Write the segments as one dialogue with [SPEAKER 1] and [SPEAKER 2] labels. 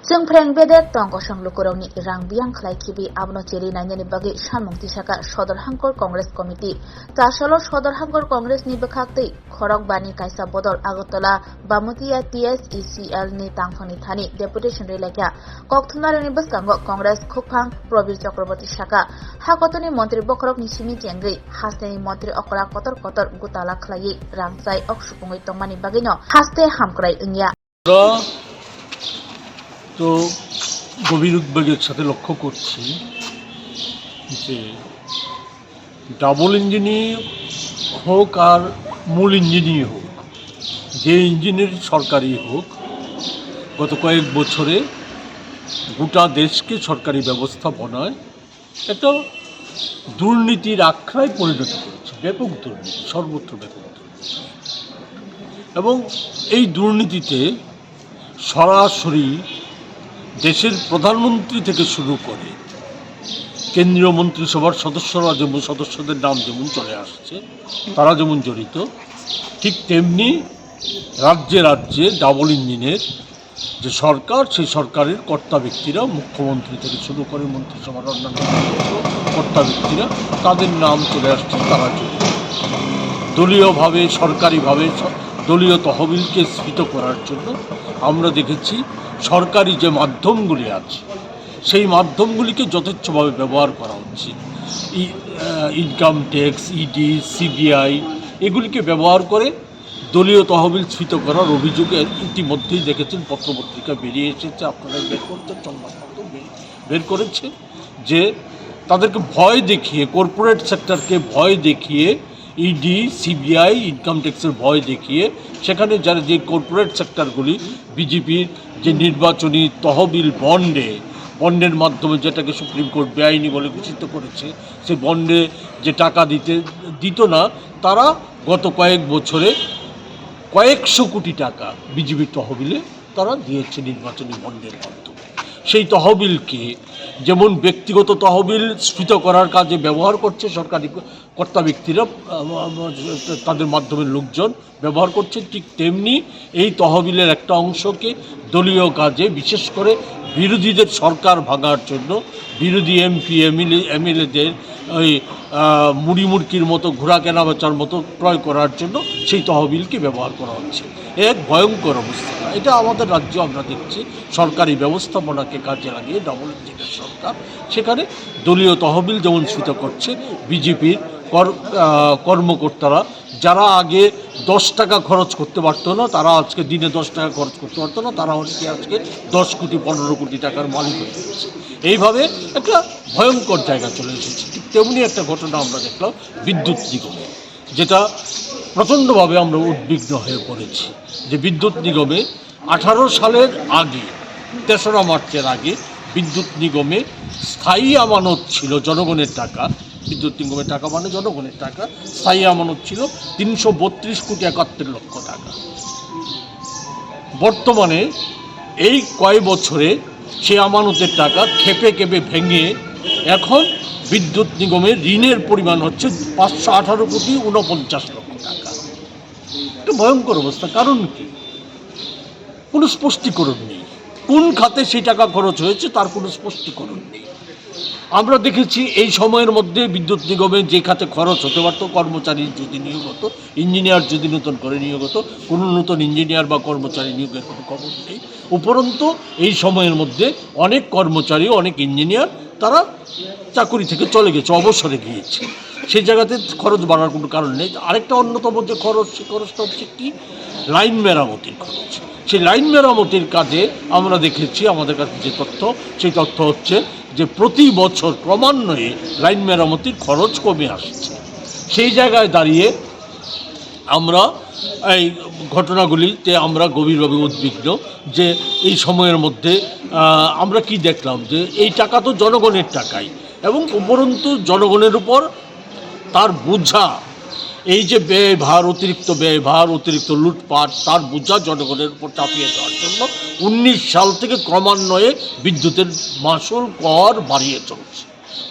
[SPEAKER 1] जों फ्रेंबेदे तंग संलुकुरौनि रां बियां खलायखिबि आबनो चेरि नायनायनि बागै सानमुं तिसाका सदर हांखर कांग्रेस कमिटि तासल सदर हांखर कांग्रेस नि बखाक्तै खरक बानि कायसा बदल आगरतला बामुतिया TSECL नि तांफांनि थानि डेपुटेशन रिलायखा कक्थुमनारिनि बसकांगो कांग्रेस खुफां प्रबीर चक्रवर्ती शाखा हाकतनि मन्त्री बखरक निसिमि जेंगै हास्तेनि मन्त्री अकरा कतर कतर गुताला खलायै रांसाय अक्सुपुङै तंमानि बागैनो हास्ते हामक्राय इंया
[SPEAKER 2] তো গভীর উদ্বেগের সাথে লক্ষ্য করছি যে ডাবল ইঞ্জিনই হোক আর মূল ইঞ্জিনই হোক, যে ইঞ্জিনের সরকারি হোক, গত কয়েক বছরে গোটা দেশকে সরকারি ব্যবস্থাপনায় একটা দুর্নীতির আখড়ায় পরিণত করেছে। ব্যাপক দুর্নীতি, সর্বত্র ব্যাপক দুর্নীতি। এবং এই দুর্নীতিতে সরাসরি দেশের প্রধানমন্ত্রী থেকে শুরু করে কেন্দ্রীয় মন্ত্রিসভার সদস্যরা যেমন সদস্যদের নাম যেমন চলে আসছে, তারা যেমন জড়িত, ঠিক তেমনি রাজ্যে রাজ্যে ডাবল ইঞ্জিনের যে সরকার, সেই সরকারের কর্তা ব্যক্তিরা, মুখ্যমন্ত্রী থেকে শুরু করে মন্ত্রিসভার অন্যান্য কর্তা ব্যক্তিরা, তাদের নাম চলে আসছে, তারা জড়িত। দলীয়ভাবে, সরকারিভাবে দলীয় তহবিলকে স্ফীত করার জন্য আমরা দেখেছি সরকারি যে মাধ্যমগুলি আছে সেই মাধ্যমগুলিকে যথেচ্ছভাবে ব্যবহার করা হচ্ছে। ইনকাম ট্যাক্স, ইডি, সিবিআই এগুলিকে ব্যবহার করে দলীয় তহবিল স্ফীত করার অভিযোগে ইতিমধ্যেই দেখেছেন পত্রপত্রিকা বেরিয়ে এসেছে, আপনারা বের করছেন, সংবাদপত্র বের করেছে যে তাদেরকে ভয় দেখিয়ে, কর্পোরেট সেক্টরকে ভয় দেখিয়ে, ইডি, সিবিআই, ইনকাম ট্যাক্সের ভয় দেখিয়ে সেখানে যারা যে কর্পোরেট সেক্টরগুলি বিজেপির যে নির্বাচনী তহবিল বন্ডের মাধ্যমে, যেটাকে সুপ্রিম কোর্ট বেআইনি বলে ঘোষিত করেছে, সে বন্ডে যে টাকা দিত না, তারা গত কয়েক বছরে কয়েকশো কোটি টাকা বিজেপির তহবিলে তারা দিয়েছে নির্বাচনী বন্ডের মাধ্যমে। সেই তহবিলকে যেমন ব্যক্তিগত তহবিল স্ফীত করার কাজে ব্যবহার করছে সরকারি কর্তা ব্যক্তিরা, তাদের মাধ্যমে লোকজন ব্যবহার করছে, ঠিক তেমনি এই তহবিলের একটা অংশকে দলীয় কাজে, বিশেষ করে বিরোধীদের সরকার ভাঙার জন্য, বিরোধী এমপি এমএলএদের ওই মুড়ি মুড়কির মতো, ঘোড়া কেনা বেচার মতো ক্রয় করার জন্য সেই তহবিলকে ব্যবহার করা হচ্ছে। এক ভয়ঙ্কর অবস্থা। এটা আমাদের রাজ্যে আমরা দেখছি, সরকারি ব্যবস্থাপনাকে কাজে লাগিয়ে ডাবল ইঞ্জিনের সরকার সেখানে দলীয় তহবিল যেমন স্ফীত করছে, বিজেপির কর্মকর্তারা যারা আগে 10 টাকা খরচ করতে পারতো না, তারা আজকে দিনে 10 টাকা খরচ করতে পারতো না, তারা অনেকে আজকে 10 কোটি 15 কোটি টাকার মালিক হয়ে গেছে। এইভাবে একটা ভয়ঙ্কর জায়গা চলে এসেছে। ঠিক তেমনি একটা ঘটনা আমরা দেখলাম বিদ্যুৎ নিগমে, যেটা প্রচণ্ডভাবে আমরা উদ্বিগ্ন হয়ে পড়েছি যে বিদ্যুৎ নিগমে 18 সালের আগে, 3রা মার্চের আগে বিদ্যুৎ নিগমে স্থায়ী আমানত ছিল জনগণের টাকা। বিদ্যুৎ নিগমের টাকা মানে জনগণের টাকা। স্থায়ী আমানত ছিল 332 কোটি 71 লক্ষ টাকা। বর্তমানে এই কয় বছরে সে আমানতের টাকা খেপে খেপে ভেঙে এখন বিদ্যুৎ নিগমের ঋণের পরিমাণ হচ্ছে 518 কোটি 49 লক্ষ টাকা। একটা ভয়ঙ্কর অবস্থা। কারণ কি? কোনো স্পষ্টীকরণ নেই। কোন খাতে সেই টাকা খরচ হয়েছে তার কোনো স্পষ্টীকরণ নেই। আমরা দেখেছি এই সময়ের মধ্যে বিদ্যুৎ নিগমে যে খাতে খরচ হতে পারত, কর্মচারী যদি নিয়োগ হতো, ইঞ্জিনিয়ার যদি নতুন করে নিয়োগ হতো, কোনো নতুন ইঞ্জিনিয়ার বা কর্মচারী নিয়োগের কোনো খবর নেই। উপরন্তু এই সময়ের মধ্যে অনেক কর্মচারী, অনেক ইঞ্জিনিয়ার তারা চাকরি থেকে চলে গেছে, অবসরে গিয়েছে। সেই জায়গাতে খরচ বাড়ার কোনো কারণ নেই। আরেকটা অন্যতম যে খরচ, সেই খরচটা হচ্ছে কি? লাইন মেরামতির খরচ। সেই লাইন মেরামতির কাজে আমরা দেখেছি, আমাদের কাছে যে তথ্য, সেই তথ্য হচ্ছে যে প্রতি বছর ক্রমান্বয়ে লাইন মেরামতির খরচ কমে আসছে। সেই জায়গায় দাঁড়িয়ে আমরা এই ঘটনাগুলিতে আমরা গভীরভাবে উদ্বিগ্ন যে এই সময়ের মধ্যে আমরা কি দেখলাম যে এই টাকা তো জনগণের টাকাই, এবং উপরন্তু জনগণের উপর তার বোঝা, এই যে ব্যয়ভার, অতিরিক্ত ব্যয়ভার, অতিরিক্ত লুটপাট, তার বোঝা জনগণের উপর চাপিয়ে দেওয়ার জন্য 19 সাল থেকে ক্রমান্বয়ে বিদ্যুতের মাশুল কর বাড়িয়ে চলছে।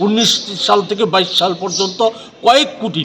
[SPEAKER 2] 19 সাল থেকে 22 সাল পর্যন্ত কয়েক কোটি